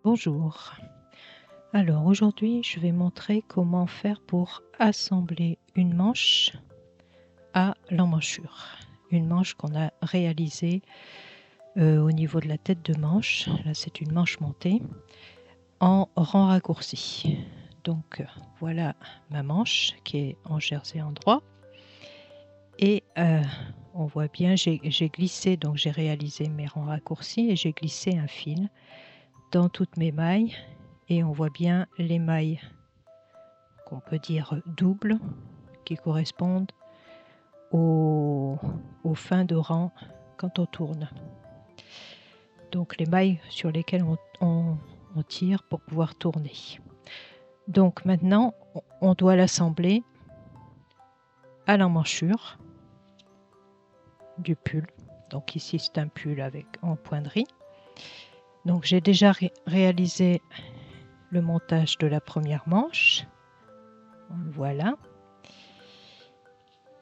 Bonjour. Alors aujourd'hui, je vais montrer comment faire pour assembler une manche à l'emmanchure. Une manche qu'on a réalisée au niveau de la tête de manche. Là, c'est une manche montée en rang raccourci. Donc voilà ma manche qui est en jersey endroit. Et on voit bien, j'ai glissé, donc j'ai réalisé mes rangs raccourcis et j'ai glissé un fil dans toutes mes mailles. Et on voit bien les mailles qu'on peut dire doubles, qui correspondent aux fins de rang quand on tourne. Donc les mailles sur lesquelles on tire pour pouvoir tourner. Donc maintenant, on doit l'assembler à l'emmanchure du pull. Donc ici c'est un pull en pointerie. Donc j'ai déjà réalisé le montage de la première manche. Voilà.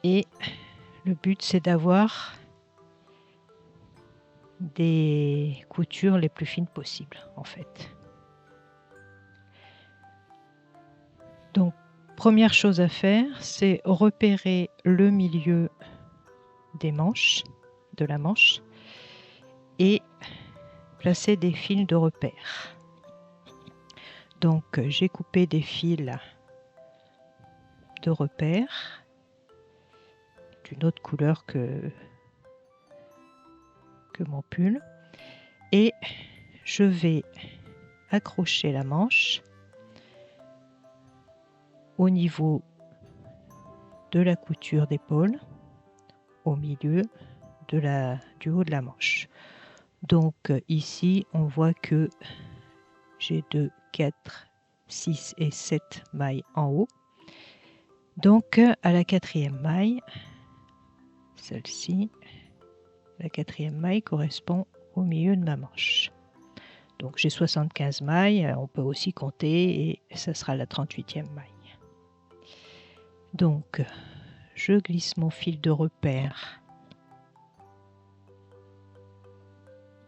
Et le but c'est d'avoir des coutures les plus fines possibles en fait. Donc première chose à faire, c'est repérer le milieu des manches, de la manche, et placer des fils de repère. Donc j'ai coupé des fils de repère d'une autre couleur que mon pull, et je vais accrocher la manche au niveau de la couture d'épaule, au milieu du haut de la manche. Donc ici on voit que j'ai 2, 4, 6 et 7 mailles en haut. Donc à la quatrième maille, celle-ci, la quatrième maille correspond au milieu de ma manche. Donc j'ai 75 mailles, on peut aussi compter et ça sera la 38e maille. Donc je glisse mon fil de repère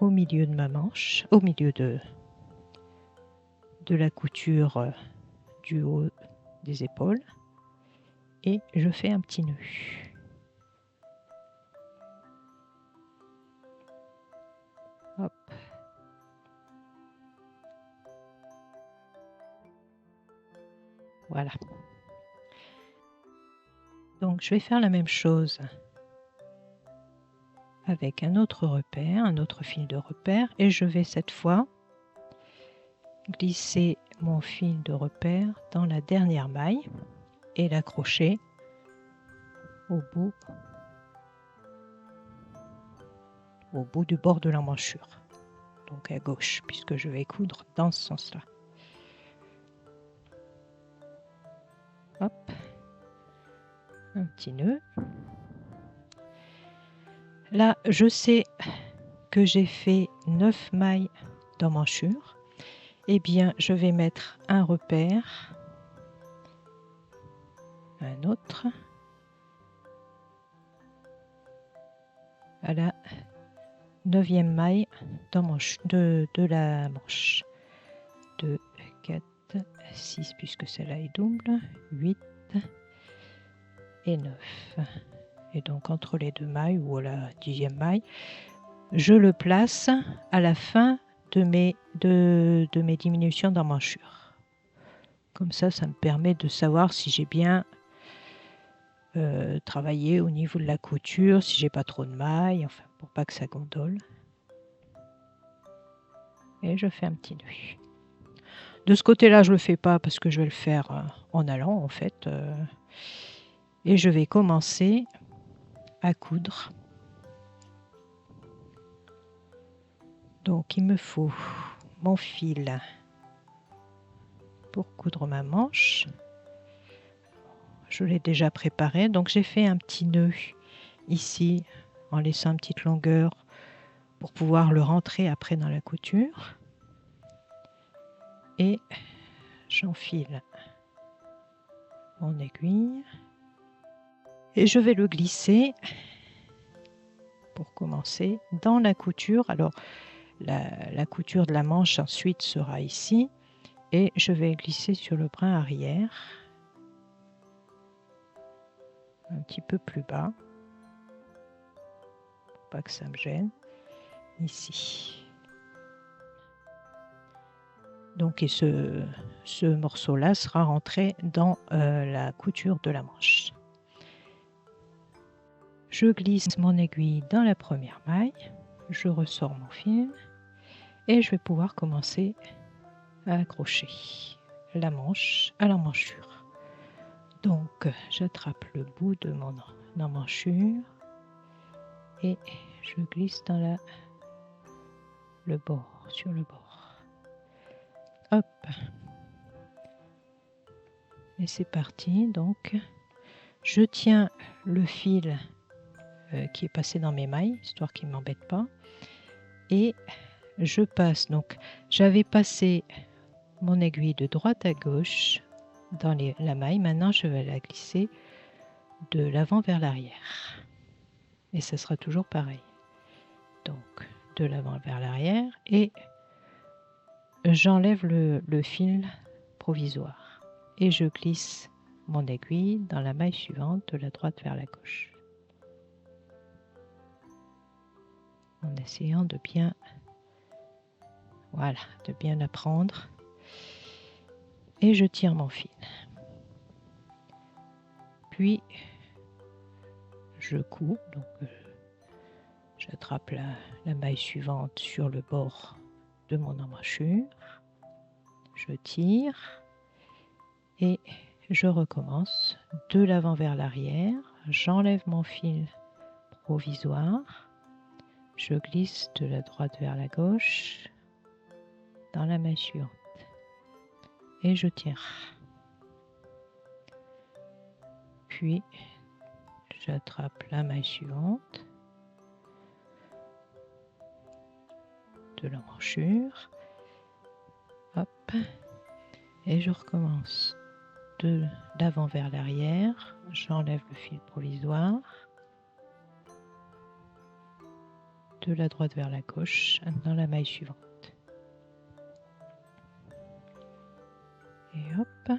au milieu de ma manche, au milieu de la couture du haut des épaules, et je fais un petit nœud. Hop. Voilà. Donc je vais faire la même chose avec un autre repère, un autre fil de repère, et je vais cette fois glisser mon fil de repère dans la dernière maille et l'accrocher au bout du bord de l'emmanchure, donc à gauche, puisque je vais coudre dans ce sens-là. Hop, un petit nœud. Là, je sais que j'ai fait 9 mailles d'emmanchure. Eh bien, je vais mettre un repère, un autre, à la 9e maille de la manche. 2, 4, 6, puisque celle-là est double, 8 et 9. Et donc entre les deux mailles, ou à la 10e maille, je le place à la fin de mes diminutions d'emmanchure. Comme ça, ça me permet de savoir si j'ai bien travaillé au niveau de la couture, si j'ai pas trop de mailles, enfin pour pas que ça gondole. Et je fais un petit nœud. De ce côté-là, je le fais pas parce que je vais le faire en allant en fait. Et je vais commencer à coudre. Donc il me faut mon fil pour coudre ma manche. Je l'ai déjà préparé, donc j'ai fait un petit nœud ici en laissant une petite longueur pour pouvoir le rentrer après dans la couture. Et j'enfile mon aiguille et je vais le glisser pour commencer dans la couture. Alors la couture de la manche ensuite sera ici et je vais glisser sur le brin arrière un petit peu plus bas pour pas que ça me gêne ici. Donc et ce morceau là sera rentré dans la couture de la manche. Je glisse mon aiguille dans la première maille, je ressors mon fil et je vais pouvoir commencer à accrocher la manche à l'emmanchure. Donc j'attrape le bout de mon emmanchure et je glisse dans le bord, sur le bord. Hop. Et c'est parti. Donc je tiens le fil qui est passé dans mes mailles, histoire qu'il ne m'embête pas. Et je passe, donc j'avais passé mon aiguille de droite à gauche dans la maille. Maintenant, je vais la glisser de l'avant vers l'arrière. Et ça sera toujours pareil. Donc, de l'avant vers l'arrière. Et j'enlève le fil provisoire. Et je glisse mon aiguille dans la maille suivante de la droite vers la gauche. En essayant de bien, voilà, de bien apprendre. Et je tire mon fil. Puis, je couds. Donc, j'attrape la maille suivante sur le bord de mon emmanchure. Je tire. Et je recommence de l'avant vers l'arrière. J'enlève mon fil provisoire. Je glisse de la droite vers la gauche dans la maille suivante. Et je tire. Puis, j'attrape la maille suivante de l'emmanchure. Hop. Et je recommence de l'avant vers l'arrière. J'enlève le fil provisoire. De la droite vers la gauche dans la maille suivante. Et hop,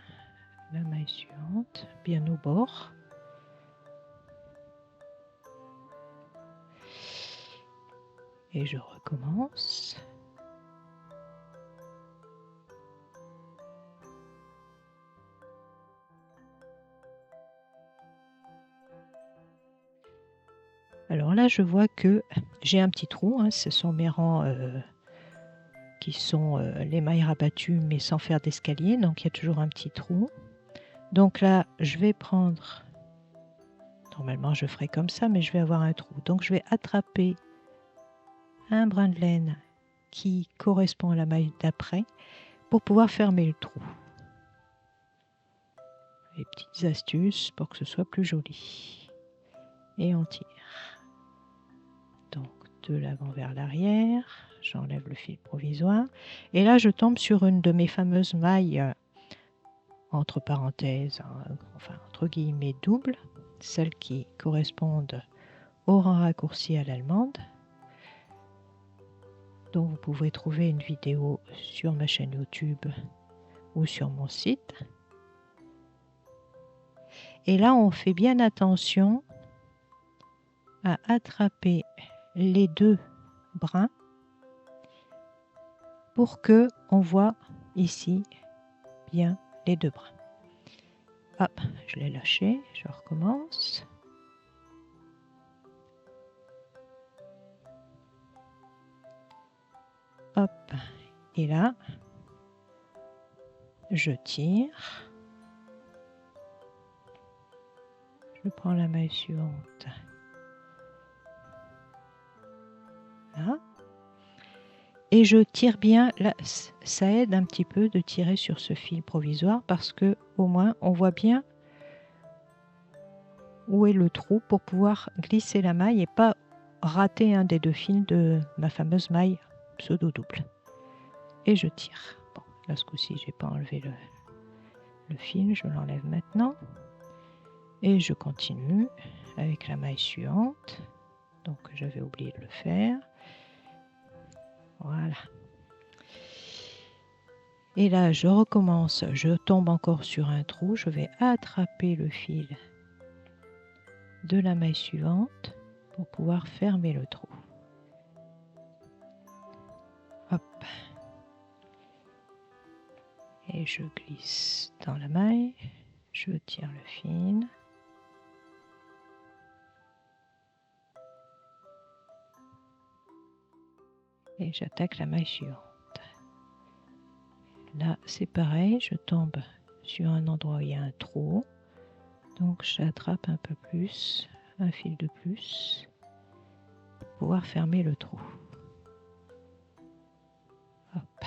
la maille suivante, bien au bord. Et je recommence. Alors là, je vois que j'ai un petit trou, hein, ce sont mes rangs qui sont les mailles rabattues mais sans faire d'escalier, donc il y a toujours un petit trou. Donc là, je vais prendre, normalement je ferai comme ça, mais je vais avoir un trou. Donc je vais attraper un brin de laine qui correspond à la maille d'après pour pouvoir fermer le trou. Les petites astuces pour que ce soit plus joli. Et on tire. Donc de l'avant vers l'arrière, j'enlève le fil provisoire. Et là, je tombe sur une de mes fameuses mailles, entre parenthèses, enfin entre guillemets doubles, celles qui correspondent au rang raccourci à l'allemande. Donc vous pouvez trouver une vidéo sur ma chaîne YouTube ou sur mon site. Et là, on fait bien attention à attraper les deux brins pour que on voit ici bien les deux brins. Hop, je l'ai lâché, je recommence. Hop, et là, je tire. Je prends la maille suivante. Là. Et je tire bien, là, ça aide un petit peu de tirer sur ce fil provisoire parce que au moins on voit bien où est le trou pour pouvoir glisser la maille et pas rater un des deux fils de ma fameuse maille pseudo-double. Et je tire. Bon, là ce coup-ci, j'ai pas enlevé le fil, je l'enlève maintenant. Et je continue avec la maille suivante. Donc j'avais oublié de le faire. Voilà. Et là, je recommence, je tombe encore sur un trou, je vais attraper le fil de la maille suivante pour pouvoir fermer le trou. Hop. Et je glisse dans la maille, je tire le fil. Et j'attaque la maille suivante. Là, c'est pareil, je tombe sur un endroit où il y a un trou. Donc, j'attrape un peu plus, un fil de plus, pour pouvoir fermer le trou. Hop.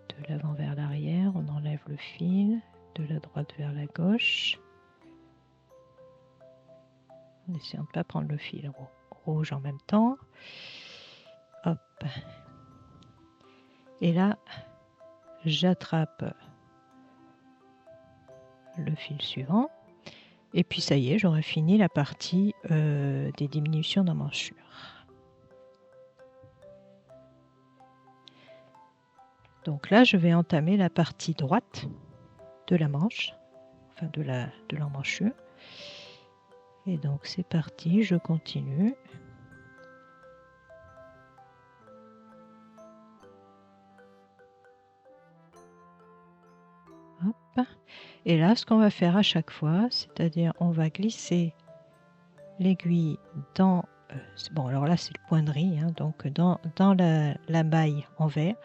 De l'avant vers l'arrière, on enlève le fil, de la droite vers la gauche. En essayant de ne pas prendre le fil rouge en même temps. Hop. Et là, j'attrape le fil suivant. Et puis ça y est, j'aurai fini la partie des diminutions d'emmanchure. Donc là, je vais entamer la partie droite de la manche, enfin de l'emmanchure. Et donc c'est parti, je continue. Hop. Et là, ce qu'on va faire à chaque fois, c'est-à-dire on va glisser l'aiguille dans... bon, alors là, c'est le point de riz, hein, donc dans la maille en vert,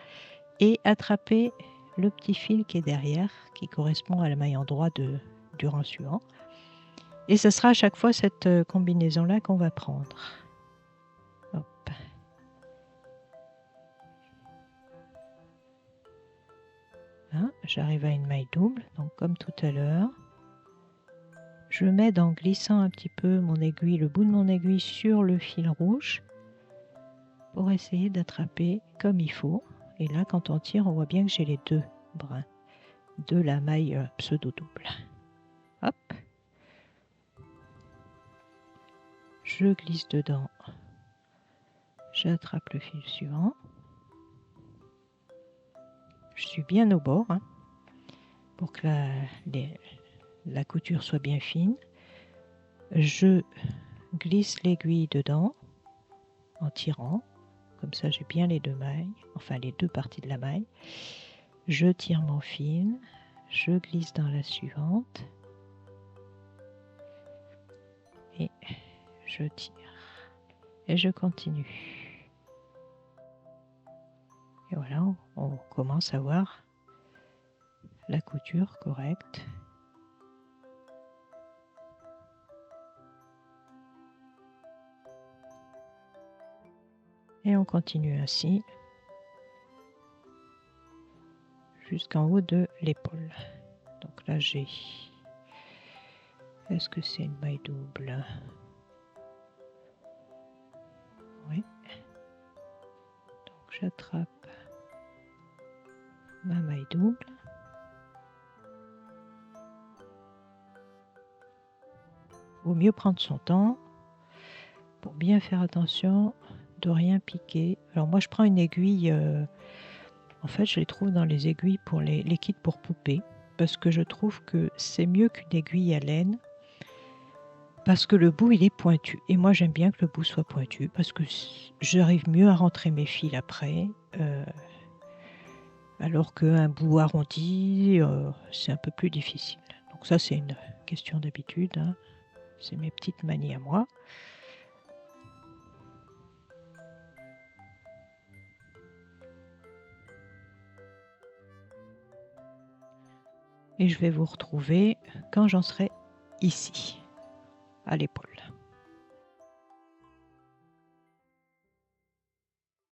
et attraper le petit fil qui est derrière, qui correspond à la maille en droit du rang suivant. Et ce sera à chaque fois cette combinaison-là qu'on va prendre. Hop. Hein, j'arrive à une maille double, donc comme tout à l'heure. Je m'aide en glissant un petit peu mon aiguille, le bout de mon aiguille sur le fil rouge pour essayer d'attraper comme il faut. Et là, quand on tire, on voit bien que j'ai les deux brins de la maille pseudo-double. Hop. Je glisse dedans. J'attrape le fil suivant. Je suis bien au bord, hein, pour que la couture soit bien fine. Je glisse l'aiguille dedans en tirant. Comme ça, j'ai bien les deux mailles, enfin les deux parties de la maille. Je tire mon fil, je glisse dans la suivante et je tire. Et je continue. Et voilà, on commence à voir la couture correcte. Et on continue ainsi jusqu'en haut de l'épaule. Donc là j'ai... Est-ce que c'est une maille double? Oui. Donc j'attrape ma maille double. Vaut mieux prendre son temps pour bien faire attention de rien piquer. Alors moi je prends une aiguille, en fait je les trouve dans les aiguilles pour les kits pour poupées, parce que je trouve que c'est mieux qu'une aiguille à laine, parce que le bout il est pointu. Et moi j'aime bien que le bout soit pointu, parce que j'arrive mieux à rentrer mes fils après, alors qu'un bout arrondi, c'est un peu plus difficile. Donc ça c'est une question d'habitude, hein. C'est mes petites manies à moi. Et je vais vous retrouver quand j'en serai ici, à l'épaule.